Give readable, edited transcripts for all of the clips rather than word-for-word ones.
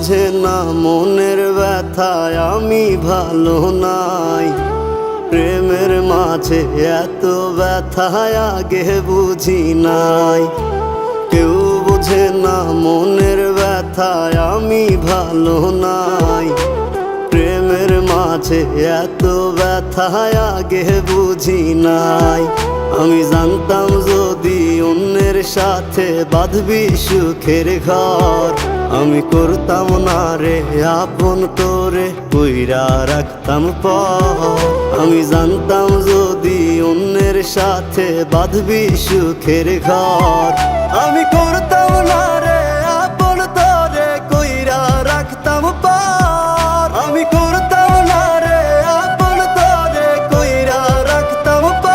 বুঝে না মনের ব্যথায় আমি ভালো নাই। প্রেমের মাঝে এত ব্যথায় আগে বুঝি নাই। কেউ বুঝে না মনের ব্যথায় আমি ভালো নাই। প্রেমের মাঝে এত ব্যথায় আগে বুঝি নাই। আমি জানতাম যদি অন্যের সাথে বাঁধবি সুখের ঘর, আমি করতাম না রে আপন করে কইরা রাখতাম পর। আমি জানতাম যদি অন্যের সাথে বাঁধবি সুখের ঘর, আমি করতাম না রে আপন তোরে কইরা রাখতাম পর। আমি করতাম না রে আপন তোরে কইরা রাখতাম পর।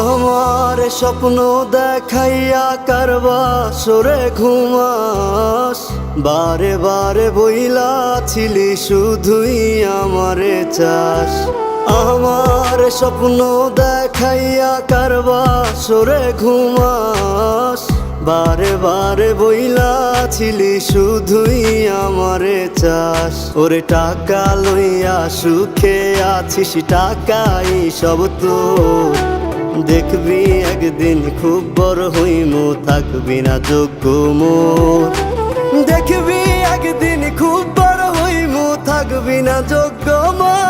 আমার স্বপ্ন দেখাইয়া কারবা সরে ঘুমাস, বারে বারে বইলা ছিলি শুধুই আমারে চাস। আমার স্বপ্ন দেখাইয়া কারবা সরে ঘুমাস, বারে বারে বইলা ছিলি শুধুই আমারে চাস। ওরে টাকা লইয়া সুখে আছিস, টাকাই সব তোর। দেখবি একদিন খুব বড় হইমু, থাকবি না যোগ্য মোর। দেখবি একদিন খুব বড় হইমু, থাকবি না যোগ্য মোর।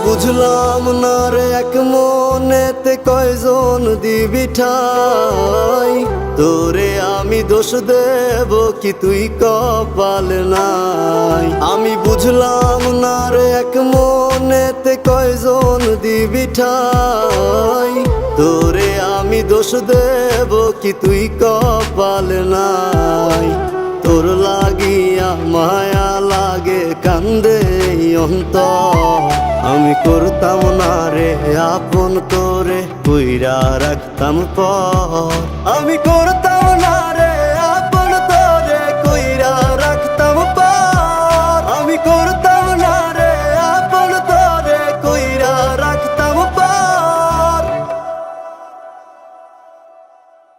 বুঝলাম না রে এক মনেতে কয়জন দিবি ঠাই, তোরে আমি দোষ দেব কি তুই কপাল নাই। আমি বুঝলাম না রে এক মনেতে কয়জন দিবি ঠাই, তোরে আমি দোষ দেব কি তুই কপাল নাই। তোর লাগিয়া মায়া লাগে কান্দে অন্তর, আমি করতাম না রে আপন করে কইরা রাখতাম পর। আমি করতাম